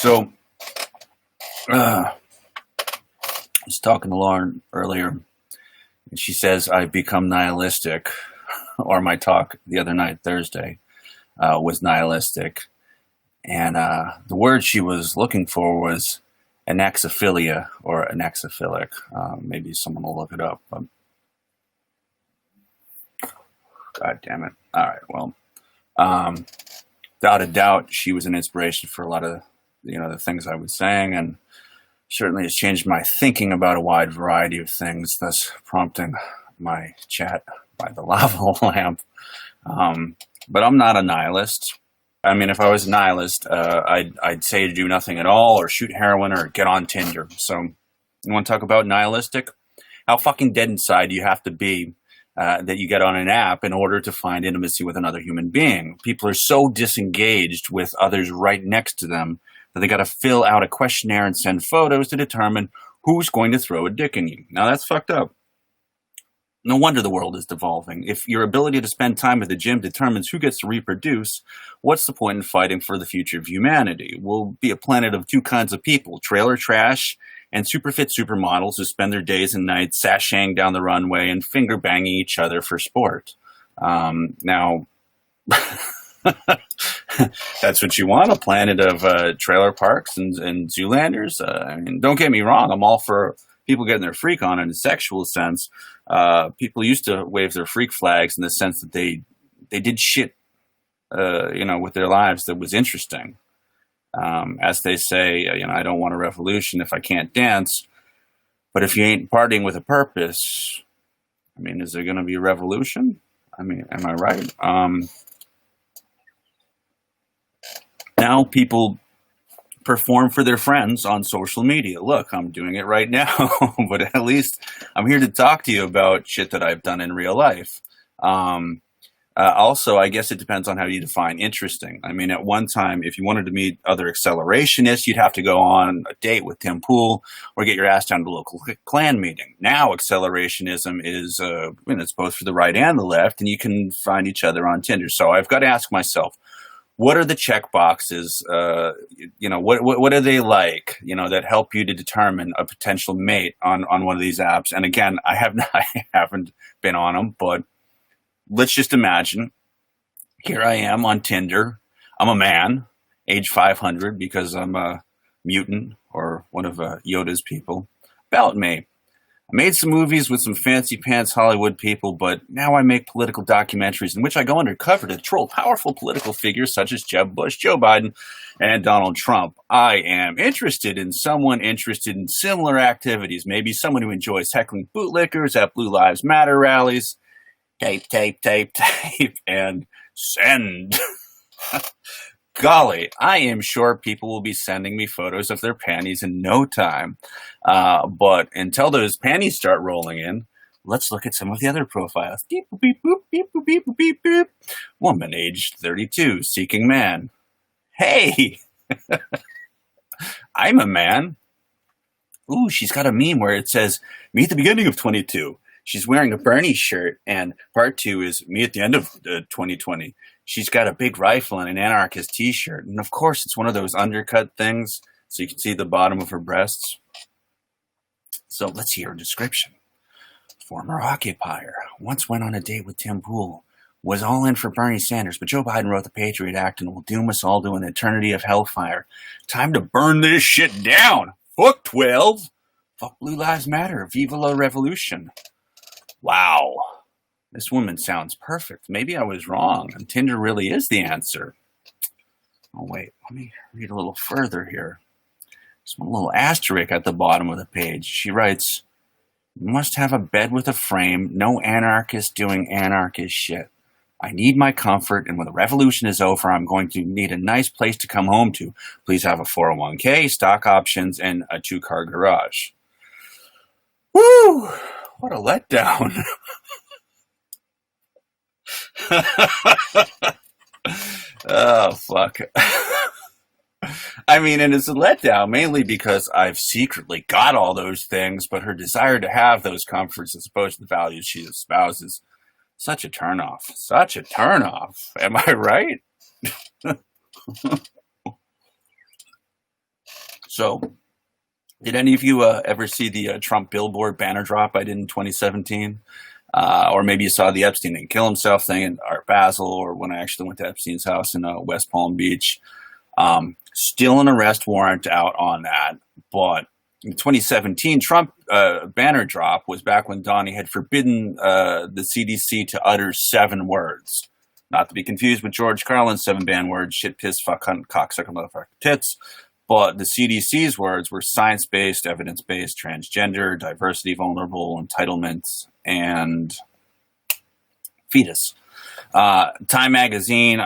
So, I was talking to Lauren earlier, and she says I've become nihilistic, or my talk the other night, Thursday, was nihilistic. And the word she was looking for was anaxophilia or anaxophilic. Maybe someone will look it up. But God damn it. All right, well, without a doubt, she was an inspiration for a lot of, the things I was saying, and certainly has changed my thinking about a wide variety of things, thus prompting my chat by the lava lamp. But I'm not a nihilist. I mean, if I was a nihilist, I'd say to do nothing at all, or shoot heroin, or get on Tinder. So, you want to talk about nihilistic? How fucking dead inside do you have to be that you get on an app in order to find intimacy with another human being? People are so disengaged with others right next to them that they got to fill out a questionnaire and send photos to determine who's going to throw a dick in you. Now, that's fucked up. No wonder the world is devolving. If your ability to spend time at the gym determines who gets to reproduce, what's the point in fighting for the future of humanity? We'll be a planet of two kinds of people, trailer trash and super fit supermodels who spend their days and nights sashaying down the runway and finger banging each other for sport. Now, that's what you want, a planet of trailer parks and Zoolanders. I mean, don't get me wrong, I'm all for people getting their freak on in a sexual sense. People used to wave their freak flags in the sense that they did shit, with their lives that was interesting. As they say, I don't want a revolution if I can't dance. But if you ain't partying with a purpose, I mean, is there going to be a revolution? I mean, am I right? Now people perform for their friends on social media. Look, I'm doing it right now, but at least I'm here to talk to you about shit that I've done in real life. Also, I guess it depends on how you define interesting. I mean, at one time, if you wanted to meet other accelerationists, you'd have to go on a date with Tim Pool or get your ass down to a local clan meeting. Now, accelerationism is, it's both for the right and the left, and you can find each other on Tinder. So I've got to ask myself, what are the check boxes? What are they like? That help you to determine a potential mate on one of these apps. And again, I haven't been on them, but let's just imagine here I am on Tinder. I'm a man, age 500, because I'm a mutant or one of Yoda's people. About me. I made some movies with some fancy pants Hollywood people, but now I make political documentaries in which I go undercover to troll powerful political figures such as Jeb Bush, Joe Biden, and Donald Trump. I am interested in someone interested in similar activities, maybe someone who enjoys heckling bootlickers at Blue Lives Matter rallies. Tape, and send. Golly, I am sure people will be sending me photos of their panties in no time. But until those panties start rolling in, let's look at some of the other profiles. Beep, beep, boop, beep, boop, beep, boop, beep, beep. Woman, aged 32, seeking man. Hey, I'm a man. Ooh, she's got a meme where it says, me at the beginning of 22. She's wearing a Bernie shirt, and part 2 is me at the end of 2020. She's got a big rifle and an anarchist t-shirt. And of course, it's one of those undercut things, so you can see the bottom of her breasts. So let's hear a description. Former occupier. Once went on a date with Tim Pool. Was all in for Bernie Sanders, but Joe Biden wrote the Patriot Act and will doom us all to an eternity of hellfire. Time to burn this shit down. Fuck 12. Fuck Blue Lives Matter. Viva la Revolution. Wow, this woman sounds perfect. Maybe I was wrong, and Tinder really is the answer. Oh, wait, let me read a little further here. There's a little asterisk at the bottom of the page. She writes, must have a bed with a frame, no anarchist doing anarchist shit. I need my comfort, and when the revolution is over, I'm going to need a nice place to come home to. Please have a 401k, stock options, and a 2-car garage. Woo! What a letdown. Oh, fuck. I mean, and it's a letdown mainly because I've secretly got all those things, but her desire to have those comforts as opposed to the values she espouses, such a turnoff. Such a turnoff. Am I right? So, did any of you ever see the Trump billboard banner drop I did in 2017? Or maybe you saw the Epstein didn't kill himself thing in Art Basel, or when I actually went to Epstein's house in West Palm Beach. Still an arrest warrant out on that. But in 2017, Trump banner drop was back when Donnie had forbidden the CDC to utter 7 words. Not to be confused with George Carlin's 7 banned words: shit, piss, fuck, cunt, cocksucker, motherfucker, tits. But the CDC's words were science-based, evidence-based, transgender, diversity, vulnerable, entitlements, and fetus. Time magazine,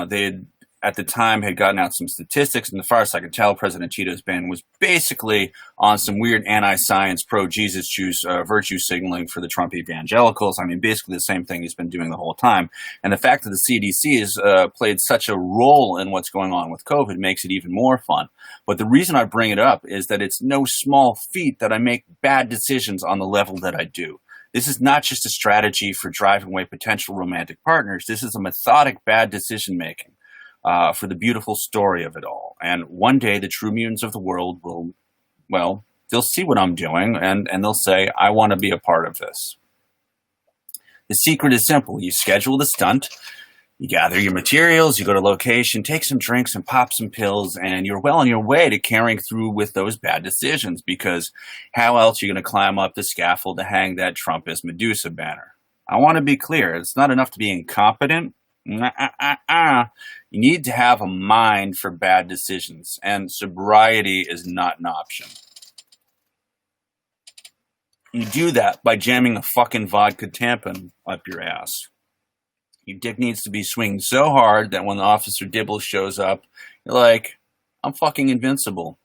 they at the time had gotten out some statistics, and as far as I could tell, President Cheeto's ban was basically on some weird anti-science, pro-Jesus juice, virtue signaling for the Trump evangelicals. I mean, basically the same thing he's been doing the whole time. And the fact that the CDC has played such a role in what's going on with COVID makes it even more fun. But the reason I bring it up is that it's no small feat that I make bad decisions on the level that I do. This is not just a strategy for driving away potential romantic partners. This is a methodic bad decision-making. For the beautiful story of it all. And one day the true mutants of the world will, well, they'll see what I'm doing and they'll say, I want to be a part of this. The secret is simple. You schedule the stunt, you gather your materials, you go to location, take some drinks and pop some pills, and you're well on your way to carrying through with those bad decisions, because how else are you going to climb up the scaffold to hang that Trump is Medusa banner? I want to be clear. It's not enough to be incompetent. You need to have a mind for bad decisions, and sobriety is not an option. You do that by jamming a fucking vodka tampon up your ass. Your dick needs to be swinging so hard that when Officer Dibble shows up, you're like, I'm fucking invincible.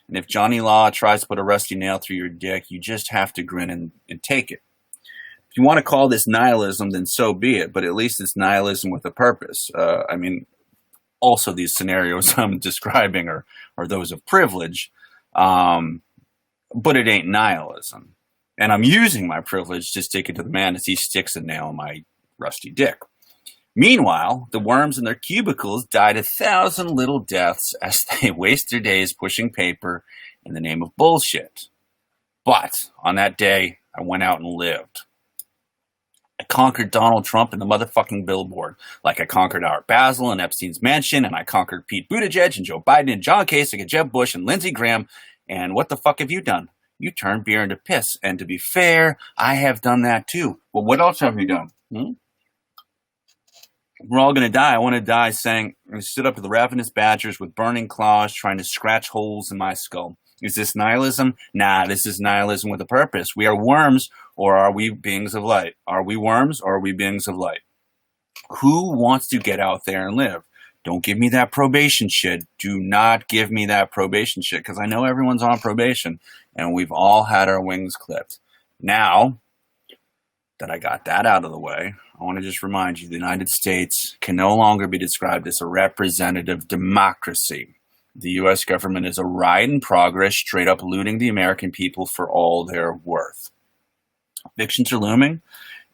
And if Johnny Law tries to put a rusty nail through your dick, you just have to grin and take it. If you want to call this nihilism, then so be it, but at least it's nihilism with a purpose. Also these scenarios I'm describing are those of privilege, but it ain't nihilism. And I'm using my privilege to stick it to the man as he sticks a nail in my rusty dick. Meanwhile, the worms in their cubicles died 1,000 little deaths as they waste their days pushing paper in the name of bullshit. But on that day, I went out and lived. I conquered Donald Trump and the motherfucking billboard, like I conquered Art Basel and Epstein's mansion, and I conquered Pete Buttigieg and Joe Biden and John Kasich and Jeb Bush and Lindsey Graham. And what the fuck have you done? You turned beer into piss. And to be fair, I have done that too. Well, what else have you done? We're all going to die. I want to die saying, I stood up to the ravenous badgers with burning claws trying to scratch holes in my skull. Is this nihilism? Nah, this is nihilism with a purpose. We are worms, or are we beings of light? Are we worms, or are we beings of light? Who wants to get out there and live? Don't give me that probation shit. Do not give me that probation shit, because I know everyone's on probation, and we've all had our wings clipped. Now that I got that out of the way, I want to just remind you, the United States can no longer be described as a representative democracy. The U.S. government is a riot in progress, straight up looting the American people for all they're worth. Evictions are looming,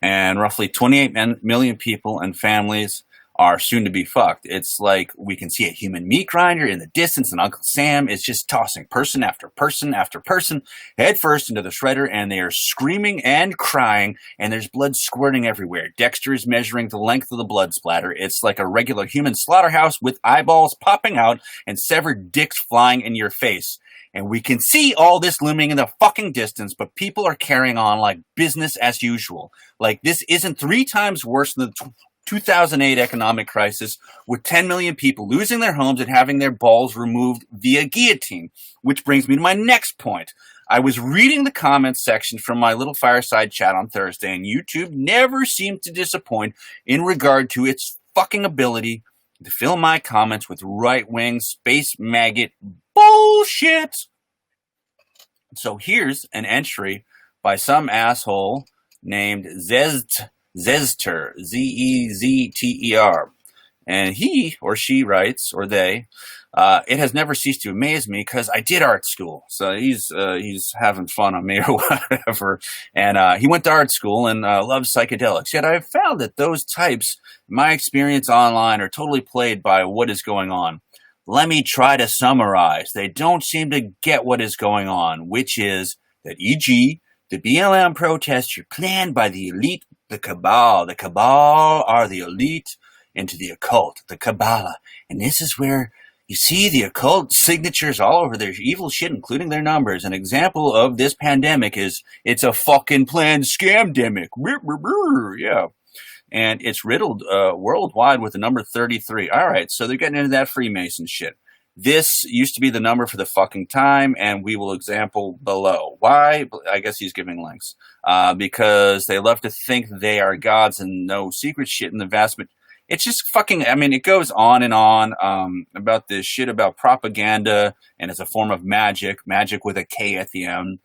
and roughly 28 million people and families are soon to be fucked. It's like we can see a human meat grinder in the distance, and Uncle Sam is just tossing person after person after person head first into the shredder, and they are screaming and crying, and there's blood squirting everywhere. Dexter is measuring the length of the blood splatter. It's like a regular human slaughterhouse with eyeballs popping out and severed dicks flying in your face. And we can see all this looming in the fucking distance, but people are carrying on like business as usual. Like this isn't 3 times worse than the 2008 economic crisis, with 10 million people losing their homes and having their balls removed via guillotine. Which brings me to my next point. I was reading the comments section from my little fireside chat on Thursday, and YouTube never seemed to disappoint in regard to its fucking ability to fill my comments with right-wing space maggot bullshit. So here's an entry by some asshole named Zezter, Zezter. And he or she writes, or they, it has never ceased to amaze me because I did art school. So he's having fun on me or whatever. And he went to art school and loves psychedelics. Yet I've found that those types, in my experience online, are totally played by what is going on. let me try to summarize. They don't seem to get what is going on, which is that, e.g., the BLM protests are planned by the elite, the cabal. The cabal are the elite into the occult, the Kabbalah. And this is where you see the occult signatures all over their evil shit, including their numbers. An example of this pandemic is it's a fucking planned scamdemic. Yeah. And it's riddled worldwide with the number 33. All right, so they're getting into that Freemason shit. This used to be the number for the fucking time, and we will example below. Why? I guess he's giving links. Because they love to think they are gods and know secret shit in the vast majority. It's just fucking, I mean, it goes on about this shit about propaganda, and it's a form of magic with a K at the end,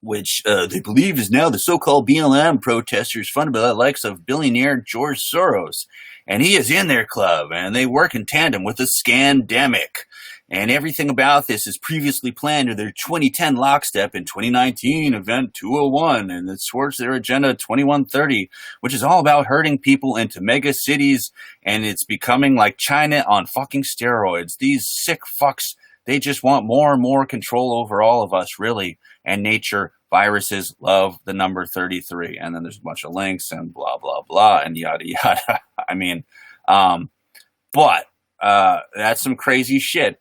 which they believe is now the so-called BLM protesters funded by the likes of billionaire George Soros. And he is in their club, and they work in tandem with the scandemic. And everything about this is previously planned to their 2010 lockstep in 2019 event 201, and it towards their agenda 2130, which is all about herding people into mega cities, and it's becoming like China on fucking steroids. These sick fucks, they just want more and more control over all of us, really. And nature, viruses love the number 33. And then there's a bunch of links and blah, blah, blah, and yada, yada. I mean, but that's some crazy shit.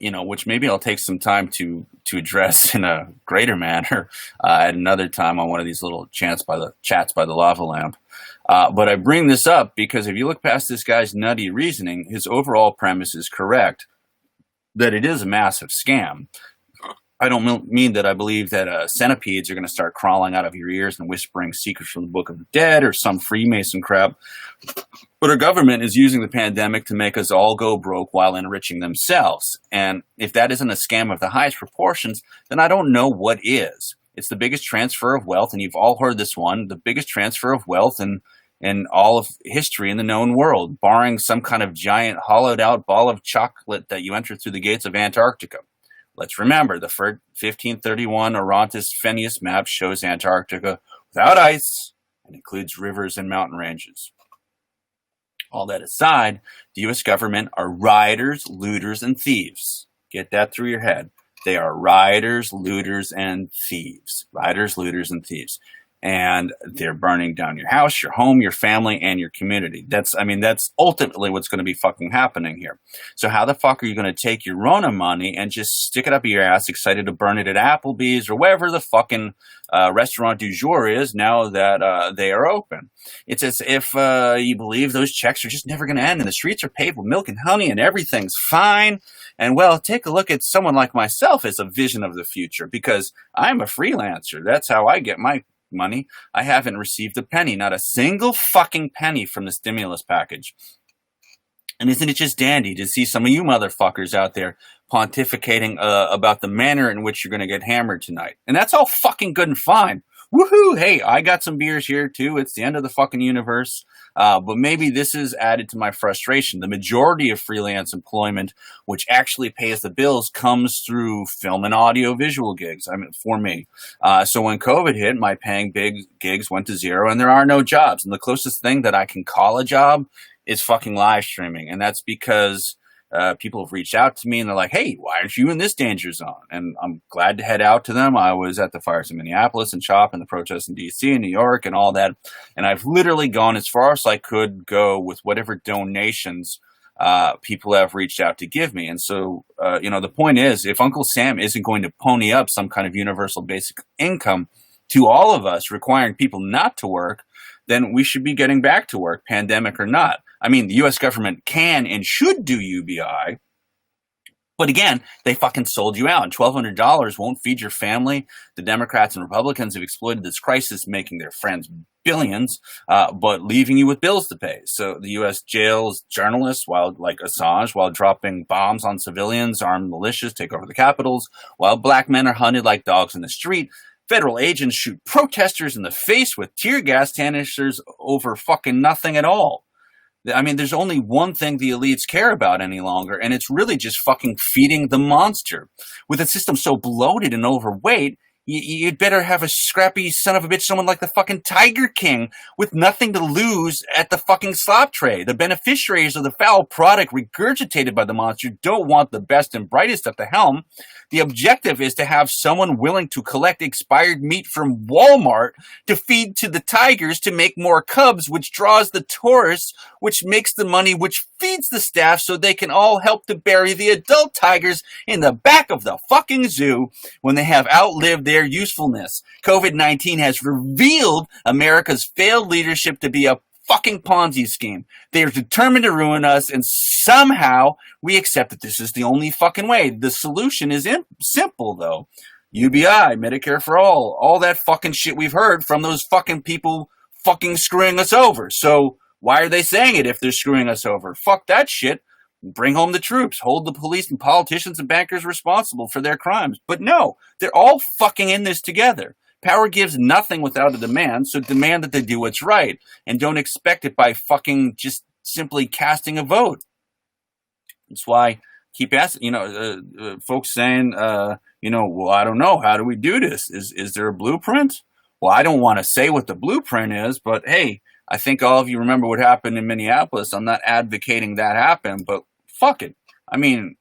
Which maybe I'll take some time to address in a greater manner at another time on one of these little chats by the lava lamp. But I bring this up because if you look past this guy's nutty reasoning, his overall premise is correct, that it is a massive scam. I don't mean that I believe that centipedes are going to start crawling out of your ears and whispering secrets from the Book of the Dead or some Freemason crap. But our government is using the pandemic to make us all go broke while enriching themselves. And if that isn't a scam of the highest proportions, then I don't know what is. It's the biggest transfer of wealth, and you've all heard this one, the biggest transfer of wealth in all of history in the known world, barring some kind of giant hollowed-out ball of chocolate that you enter through the gates of Antarctica. Let's remember, the 1531 Orontes Phineas map shows Antarctica without ice and includes rivers and mountain ranges. All that aside, the U.S. government are rioters, looters, and thieves. Get that through your head. They are rioters, looters, and thieves. Rioters, looters, and thieves. And they're burning down your house, your home, your family, and your community. That's ultimately what's going to be fucking happening here. So how the fuck are you going to take your Rona money and just stick it up your ass, excited to burn it at Applebee's or wherever the fucking restaurant du jour is now that they are open? It's as if you believe those checks are just never going to end and the streets are paved with milk and honey and everything's fine. And well, take a look at someone like myself as a vision of the future, because I'm a freelancer. That's how I get my money. I haven't received a penny, not a single fucking penny from the stimulus package. And isn't it just dandy to see some of you motherfuckers out there pontificating about the manner in which you're going to get hammered tonight? And that's all fucking good and fine. Woohoo! Hey, I got some beers here too. It's the end of the fucking universe. But maybe this is added to my frustration. The majority of freelance employment, which actually pays the bills, comes through film and audio visual gigs. I mean, for me. So when COVID hit, my paying big gigs went to zero and there are no jobs. And the closest thing that I can call a job is fucking live streaming. And that's because people have reached out to me and they're like, hey, why aren't you in this danger zone? And I'm glad to head out to them. I was at the fires in Minneapolis and CHOP and the protests in DC and New York and all that. And I've literally gone as far as I could go with whatever donations people have reached out to give me. And so, the point is, if Uncle Sam isn't going to pony up some kind of universal basic income to all of us, requiring people not to work, then we should be getting back to work, pandemic or not. I mean, the U.S. government can and should do UBI, but again, they fucking sold you out. And $1,200 won't feed your family. The Democrats and Republicans have exploited this crisis, making their friends billions, but leaving you with bills to pay. So the U.S. jails journalists, like Assange, while dropping bombs on civilians, armed militias take over the capitals, while black men are hunted like dogs in the street. Federal agents shoot protesters in the face with tear gas canisters over fucking nothing at all. I mean, there's only one thing the elites care about any longer, and it's really just fucking feeding the monster. With a system so bloated and overweight, You'd better have a scrappy son of a bitch, someone like the fucking Tiger King with nothing to lose at the fucking slop tray. The beneficiaries of the foul product regurgitated by the monster don't want the best and brightest at the helm. The objective is to have someone willing to collect expired meat from Walmart to feed to the tigers to make more cubs, which draws the tourists, which makes the money, which feeds the staff so they can all help to bury the adult tigers in the back of the fucking zoo when they have outlived their usefulness. COVID-19 has revealed America's failed leadership to be a fucking Ponzi scheme. They are determined to ruin us, and somehow we accept that this is the only fucking way. The solution is simple, though. UBI, Medicare for all that fucking shit we've heard from those fucking people fucking screwing us over. So why are they saying it if they're screwing us over? Fuck that shit. Bring home the troops. Hold the police and politicians and bankers responsible for their crimes. But no, they're all fucking in this together. Power gives nothing without a demand, so demand that they do what's right, and don't expect it by fucking just simply casting a vote. That's why I keep asking, folks saying, well, I don't know, how do we do this? Is there a blueprint? Well, I don't want to say what the blueprint is, but hey, I think all of you remember what happened in Minneapolis. I'm not advocating that happen, but fuck it. I mean,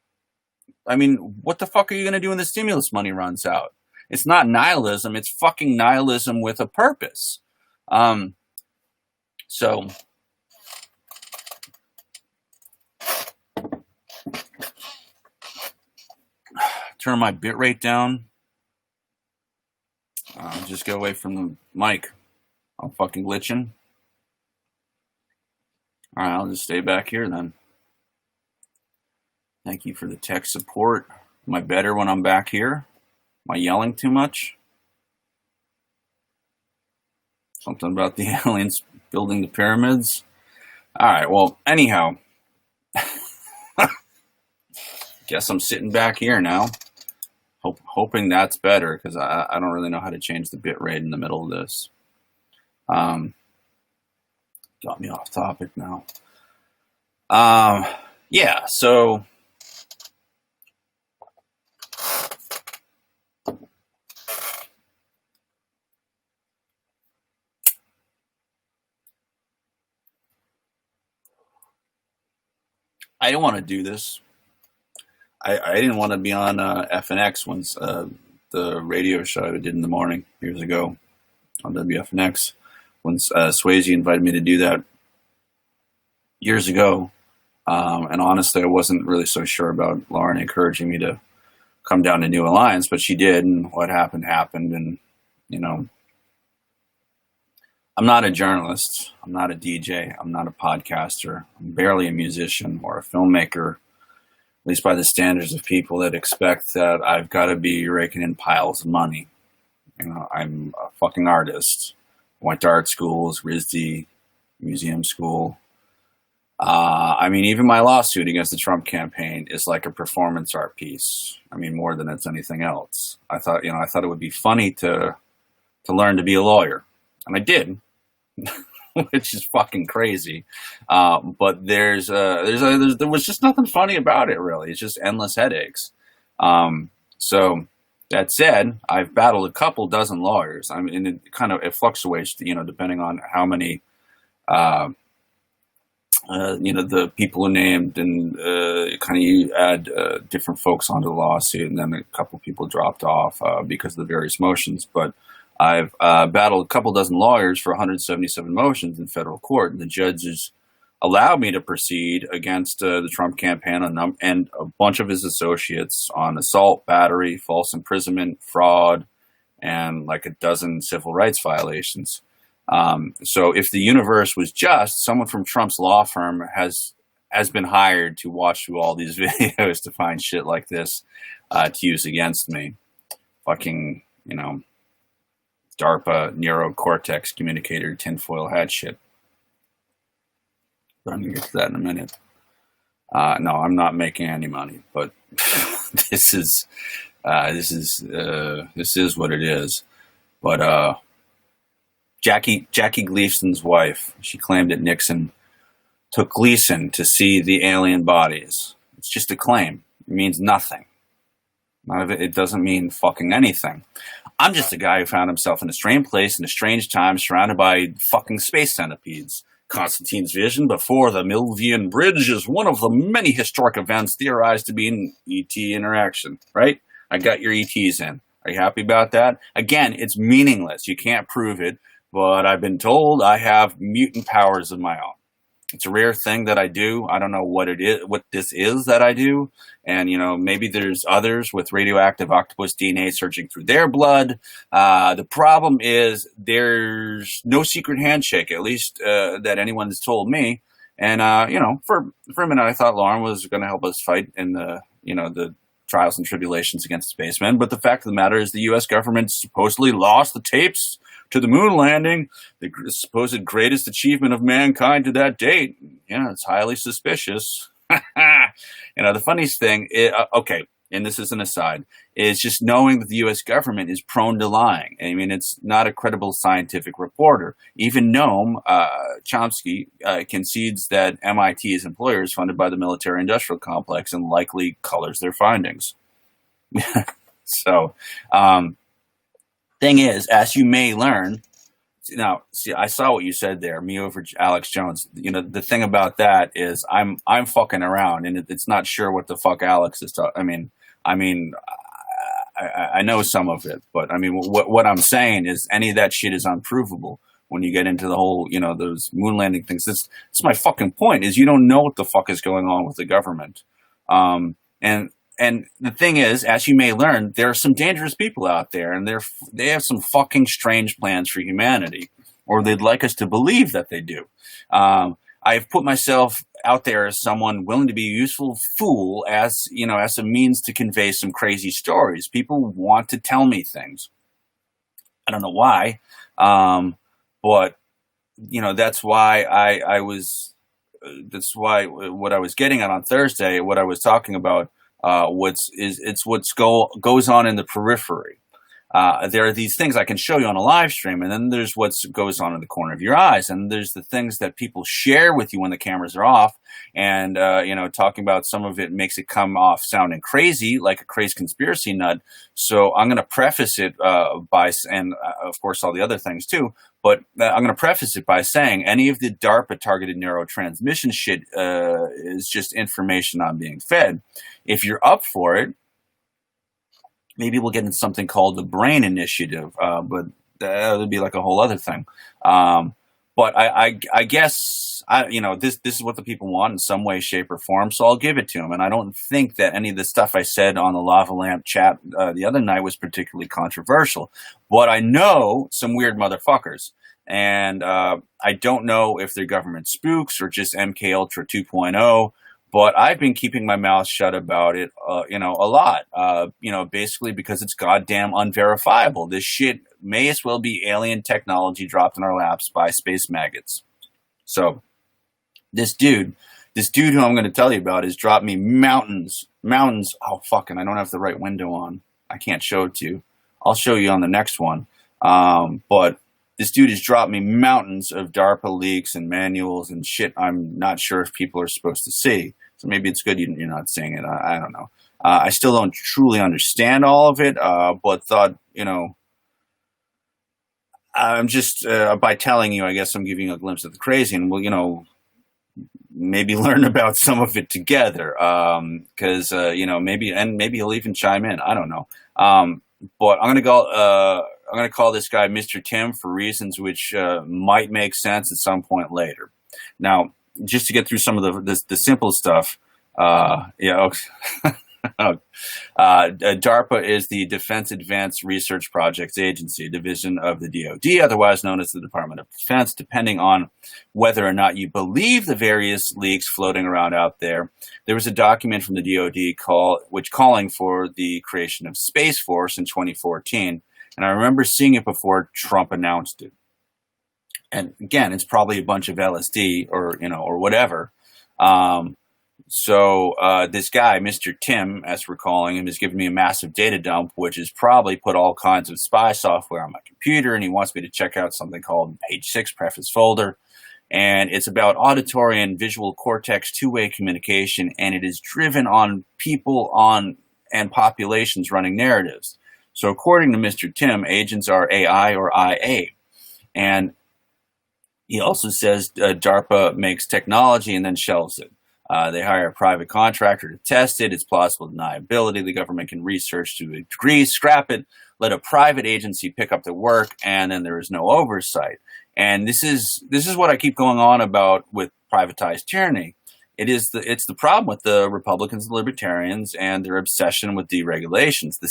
what the fuck are you going to do when the stimulus money runs out? It's not nihilism. It's fucking nihilism with a purpose. So turn my bit rate down. Just get away from the mic. I'm fucking glitching. All right, I'll just stay back here then. Thank you for the tech support. Am I better when I'm back here? Am I yelling too much? Something about the aliens building the pyramids? All right, well, anyhow. Guess I'm sitting back here now. Hoping that's better, because I don't really know how to change the bit rate in the middle of this. Got me off topic now. Yeah, so I didn't want to do this. I didn't want to be on FNX once the radio show I did in the morning years ago on WFNX. Once Swayze invited me to do that years ago. And honestly, I wasn't really so sure about Lauren encouraging me to come down to New Alliance, but she did, and what happened. And, I'm not a journalist. I'm not a DJ. I'm not a podcaster. I'm barely a musician or a filmmaker, at least by the standards of people that expect that I've got to be raking in piles of money. I'm a fucking artist. I went to art schools, RISD, museum school. Even my lawsuit against the Trump campaign is like a performance art piece. More than it's anything else. I thought it would be funny to learn to be a lawyer. And I did, which is fucking crazy. But there was just nothing funny about it, really. It's just endless headaches. So that said, I've battled a couple dozen lawyers. It fluctuates, depending on how many, the people are named, and you add different folks onto the lawsuit, and then a couple people dropped off because of the various motions. But I've battled a couple dozen lawyers for 177 motions in federal court, and the judges allowed me to proceed against the Trump campaign and a bunch of his associates on assault, battery, false imprisonment, fraud, and like a dozen civil rights violations. So if the universe was just, someone from Trump's law firm has been hired to watch through all these videos to find shit like this to use against me. Fucking, DARPA neurocortex communicator tinfoil hat shit. But I'm gonna get to that in a minute. No, I'm not making any money, but this is what it is. But Jackie Gleason's wife, she claimed that Nixon took Gleason to see the alien bodies. It's just a claim. It means nothing. None of it. It doesn't mean fucking anything. I'm just a guy who found himself in a strange place in a strange time, surrounded by fucking space centipedes. Constantine's vision before the Milvian Bridge is one of the many historic events theorized to be an ET interaction, right? I got your ETs in. Are you happy about that? Again, it's meaningless. You can't prove it, but I've been told I have mutant powers of my own. It's a rare thing that I do. I don't know what it is, what this is that I do. And, maybe there's others with radioactive octopus DNA searching through their blood. The problem is there's no secret handshake, at least that anyone has told me. And, for a minute, I thought Lauren was going to help us fight in the trials and tribulations against spacemen. But the fact of the matter is the U.S. government supposedly lost the tapes to the moon landing, the supposed greatest achievement of mankind to that date. Yeah, it's highly suspicious. The funniest thing, okay, and this is an aside, is just knowing that the U.S. government is prone to lying. I mean, it's not a credible scientific reporter. Even Noam Chomsky concedes that MIT's employer is funded by the military-industrial complex and likely colors their findings. So, thing is, as you may learn, now, see, I saw what you said there, me over Alex Jones. The thing about that is I'm fucking around, and it's not sure what the fuck Alex is talking. I know some of it, but what I'm saying is any of that shit is unprovable when you get into the whole, those moon landing things. That's my fucking point, is you don't know what the fuck is going on with the government. And the thing is, as you may learn, there are some dangerous people out there, and they have some fucking strange plans for humanity, or they'd like us to believe that they do. I've put myself out there as someone willing to be a useful fool, as a means to convey some crazy stories. People want to tell me things. I don't know why, but that's why I was. That's why what I was getting at on Thursday, what I was talking about. It's what goes on in the periphery. There are these things I can show you on a live stream, and then there's what goes on in the corner of your eyes, and there's the things that people share with you when the cameras are off. And talking about some of it makes it come off sounding crazy, like a crazy conspiracy nut. So I'm going to preface it by, and of course all the other things too. But I'm going to preface it by saying any of the DARPA targeted neurotransmission shit is just information I'm being fed. If you're up for it, maybe we'll get into something called the Brain Initiative, but that would be like a whole other thing. But I guess this is what the people want in some way, shape, or form. So I'll give it to them. And I don't think that any of the stuff I said on the Lava Lamp chat the other night was particularly controversial. But I know some weird motherfuckers, and I don't know if they're government spooks or just MK Ultra 2.0. But I've been keeping my mouth shut about it, a lot, basically because it's goddamn unverifiable. This shit may as well be alien technology dropped in our laps by space maggots. So this dude who I'm going to tell you about has dropped me mountains. Oh, fucking, I don't have the right window on. I can't show it to you. I'll show you on the next one. But this dude has dropped me mountains of DARPA leaks and manuals and shit I'm not sure if people are supposed to see. So maybe it's good you're not seeing it. I don't know. I still don't truly understand all of it, but thought, I'm just, by telling you, I guess I'm giving you a glimpse of the crazy, and we'll, maybe learn about some of it together. Because, maybe he'll even chime in. I don't know. But I'm going to call this guy Mr. Tim for reasons which might make sense at some point later. Now, just to get through some of the simple stuff, DARPA is the Defense Advanced Research Projects Agency, a division of the DoD, otherwise known as the Department of Defense. Depending on whether or not you believe the various leaks floating around out there, there was a document from the DoD calling for the creation of Space Force in 2014, and I remember seeing it before Trump announced it. And again, it's probably a bunch of LSD or whatever. So this guy, Mr. Tim, as we're calling him, is giving me a massive data dump, which has probably put all kinds of spy software on my computer, and he wants me to check out something called Page 6 Preface Folder. And it's about auditory and visual cortex two-way communication, and it is driven on people and populations running narratives. So according to Mr. Tim, agents are AI or IA. And he also says DARPA makes technology and then shelves it. They hire a private contractor to test it. It's plausible deniability. The government can research to a degree, scrap it, let a private agency pick up the work, and then there is no oversight. And this is what I keep going on about with privatized tyranny. It's the problem with the Republicans and Libertarians and their obsession with deregulations. The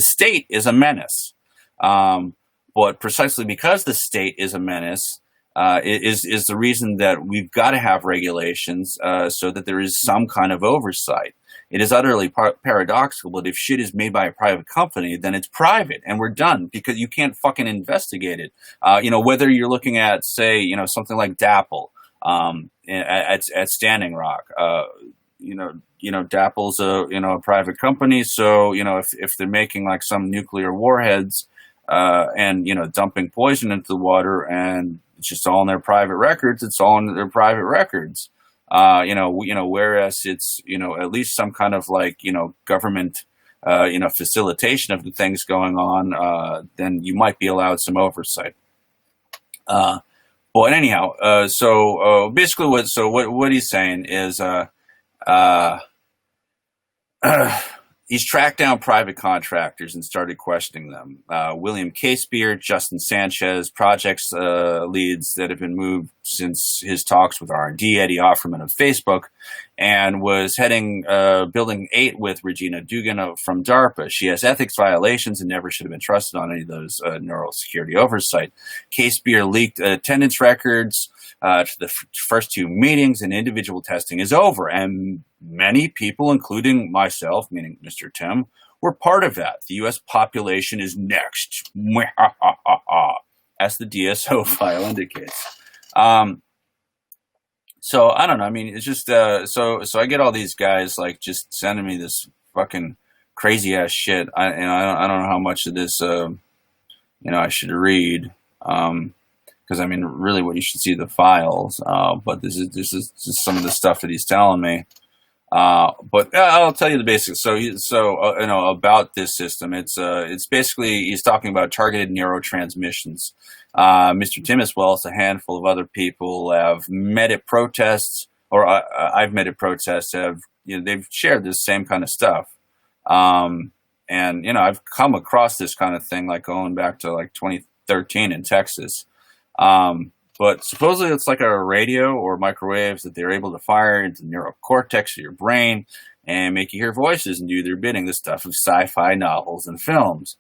state is a menace, but precisely because the state is a menace, is the reason that we've got to have regulations so that there is some kind of oversight. It is utterly paradoxical, but if shit is made by a private company, then it's private and we're done because you can't fucking investigate it. Whether you're looking at, say, something like DAPL at Standing Rock, DAPL's a private company. So, if they're making like some nuclear warheads and dumping poison into the water and it's just all in their private records, it's all in their private records. Whereas it's, at least some kind of like, government, facilitation of the things going on, then you might be allowed some oversight. But anyhow, so basically what he's saying is, he's tracked down private contractors and started questioning them. William Casebeer, Justin Sanchez, projects leads that have been moved since his talks with R&D, Eddie Offerman of Facebook, and was heading Building 8 with Regina Dugan from DARPA. She has ethics violations and never should have been trusted on any of those neural security oversight. Casebeer leaked attendance records to the first two meetings, and individual testing is over. And many people, including myself, meaning Mr. Tim, were part of that. The U.S. population is next, as the DSO file indicates. So I don't know. I mean, it's just so I get all these guys like just sending me this fucking crazy ass shit. I don't know how much of this I should read. Because I mean, really, what you should see the files. But this is just some of the stuff that he's telling me. But I'll tell you the basics. So about this system, it's basically he's talking about targeted neurotransmissions. Mr. Tim as well as a handful of other people have met at protests, or I've met at protests. They've shared this same kind of stuff. And I've come across this kind of thing like going back to like 2013 in Texas. But supposedly it's like a radio or microwaves that they're able to fire into the neurocortex of your brain and make you hear voices and do their bidding, the stuff of sci-fi novels and films.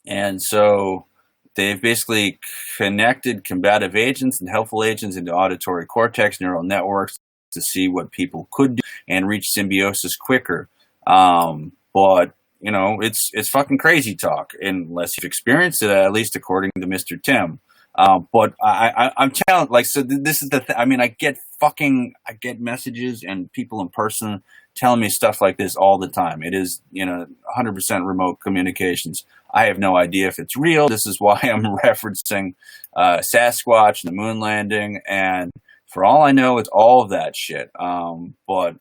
And so they've basically connected combative agents and helpful agents into auditory cortex neural networks to see what people could do and reach symbiosis quicker. But it's fucking crazy talk, unless you've experienced it, at least according to Mr. Tim. But I'm telling, like, so this is the thing. I mean, I get messages and people in person telling me stuff like this all the time. It is, 100% remote communications. I have no idea if it's real. This is why I'm referencing Sasquatch and the moon landing. And for all I know, it's all of that shit. But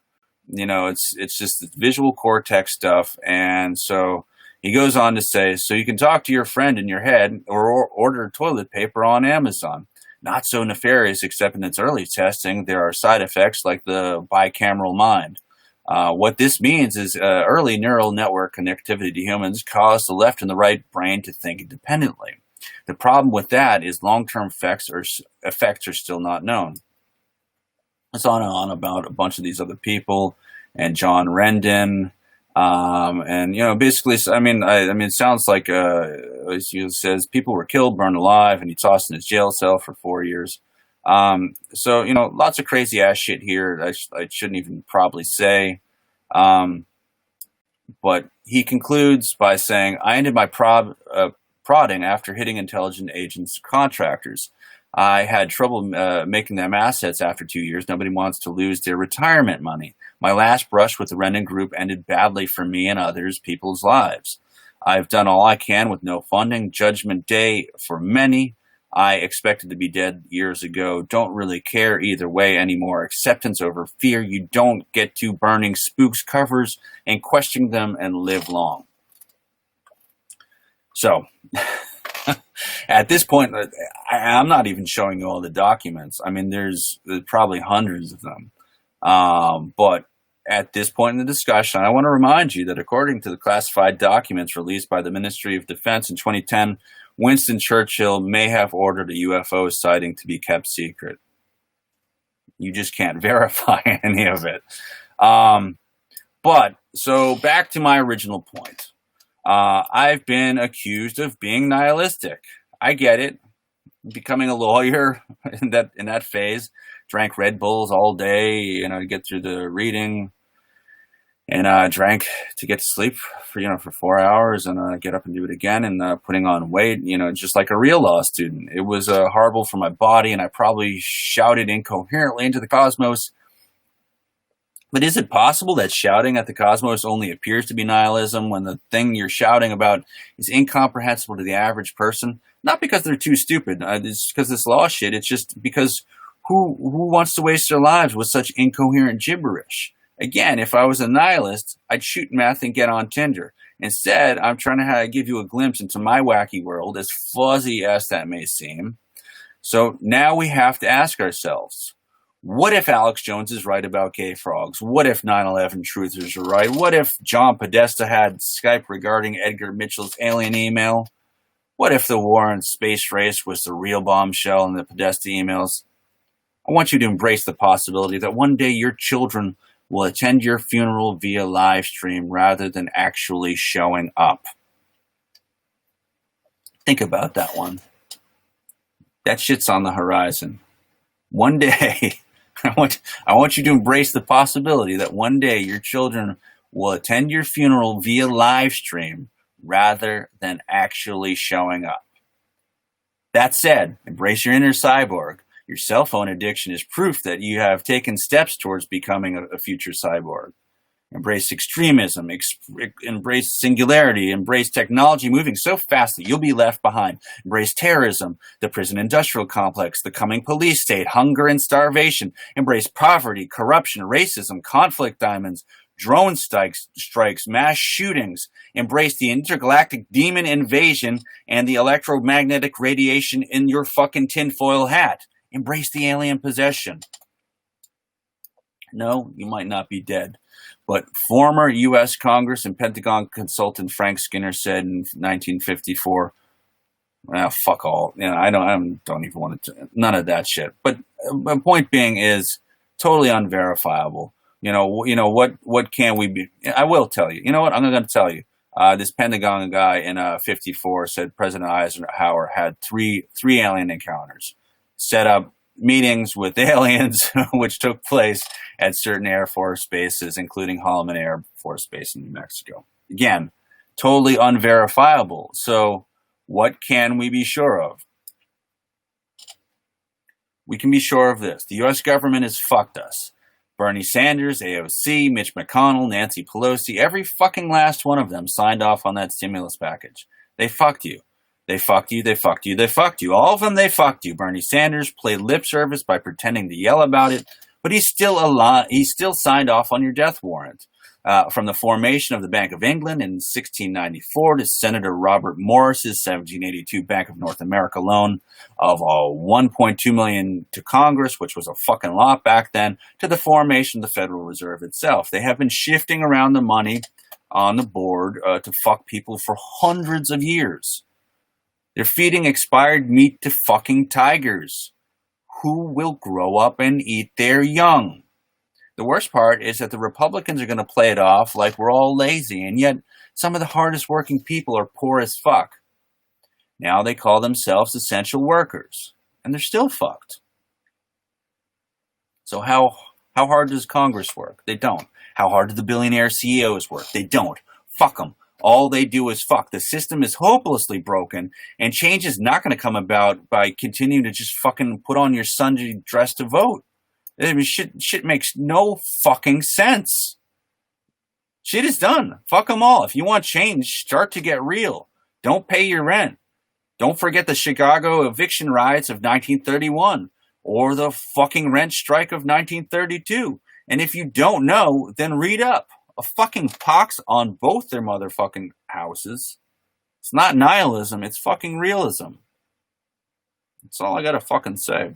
it's just the visual cortex stuff. And so he goes on to say, so you can talk to your friend in your head or order toilet paper on Amazon. Not so nefarious, except in its early testing, there are side effects like the bicameral mind. What this means is early neural network connectivity to humans caused the left and the right brain to think independently. The problem with that is long-term effects are still not known. It's on and on about a bunch of these other people and John Rendon. Basically, it sounds like, as he says, people were killed, burned alive, and he tossed in his jail cell for 4 years. Lots of crazy ass shit here. I shouldn't even probably say. But he concludes by saying, I ended my prodding after hitting intelligent agents contractors. I had trouble making them assets after 2 years. Nobody wants to lose their retirement money. My last brush with the Rendon Group ended badly for me and others, people's lives. I've done all I can with no funding. Judgment day for many. I expected to be dead years ago. Don't really care either way anymore. Acceptance over fear. You don't get to burning spooks covers and questioning them and live long. So, at this point, I'm not even showing you all the documents. I mean, there's probably hundreds of them. But at this point in the discussion, I want to remind you that according to the classified documents released by the Ministry of Defense in 2010, Winston Churchill may have ordered a UFO sighting to be kept secret. You just can't verify any of it. But, so back to my original point. I've been accused of being nihilistic. I get it. Becoming a lawyer in that phase, drank Red Bulls all day, to get through the reading, and drank to get to sleep for 4 hours, and get up and do it again, and putting on weight, just like a real law student. It was horrible for my body, and I probably shouted incoherently into the cosmos. But is it possible that shouting at the cosmos only appears to be nihilism when the thing you're shouting about is incomprehensible to the average person? Not because they're too stupid. It's because this law shit. It's just because who wants to waste their lives with such incoherent gibberish? Again, if I was a nihilist, I'd shoot meth and get on Tinder. Instead, I'm trying to give you a glimpse into my wacky world, as fuzzy as that may seem. So now we have to ask ourselves, what if Alex Jones is right about gay frogs? What if 9/11 truthers are right? What if John Podesta had Skype regarding Edgar Mitchell's alien email? What if the war on space race was the real bombshell in the Podesta emails? I want you to embrace the possibility that one day your children will attend your funeral via live stream rather than actually showing up. Think about that one. That shit's on the horizon. One day, I want you to embrace the possibility that one day your children will attend your funeral via live stream rather than actually showing up. That said, embrace your inner cyborg. Your cell phone addiction is proof that you have taken steps towards becoming a future cyborg. Embrace extremism, embrace singularity, embrace technology moving so fast that you'll be left behind. Embrace terrorism, the prison industrial complex, the coming police state, hunger and starvation. Embrace poverty, corruption, racism, conflict diamonds, drone strikes, mass shootings. Embrace the intergalactic demon invasion and the electromagnetic radiation in your fucking tinfoil hat. Embrace the alien possession. No, you might not be dead. But former U.S. Congress and Pentagon consultant Frank Skinner said in 1954, fuck all. I don't even want to, none of that shit. But the point being is totally unverifiable. What can we be? I will tell you. You know what? I'm going to tell you. This Pentagon guy in 54 said President Eisenhower had three alien encounters, set up meetings with aliens, which took place at certain Air Force bases, including Holloman Air Force Base in New Mexico. Again, totally unverifiable. So what can we be sure of? We can be sure of this. The U.S. government has fucked us. Bernie Sanders, AOC, Mitch McConnell, Nancy Pelosi, every fucking last one of them signed off on that stimulus package. They fucked you. They fucked you, they fucked you, they fucked you. All of them, they fucked you. Bernie Sanders played lip service by pretending to yell about it, but he's still signed off on your death warrant. From the formation of the Bank of England in 1694 to Senator Robert Morris's 1782 Bank of North America loan of $1.2 million to Congress, which was a fucking lot back then, to the formation of the Federal Reserve itself. They have been shifting around the money on the board to fuck people for hundreds of years. They're feeding expired meat to fucking tigers who will grow up and eat their young. The worst part is that the Republicans are going to play it off like we're all lazy, and yet some of the hardest working people are poor as fuck. Now they call themselves essential workers, and they're still fucked. So how hard does Congress work? They don't. How hard do the billionaire CEOs work? They don't. Fuck them. All they do is fuck. The system is hopelessly broken, and change is not going to come about by continuing to just fucking put on your Sunday dress to vote. I mean, shit makes no fucking sense. Shit is done. Fuck them all. If you want change, start to get real. Don't pay your rent. Don't forget the Chicago eviction riots of 1931 or the fucking rent strike of 1932. And if you don't know, then read up. A fucking pox on both their motherfucking houses. It's not nihilism, it's fucking realism. That's all I gotta fucking say.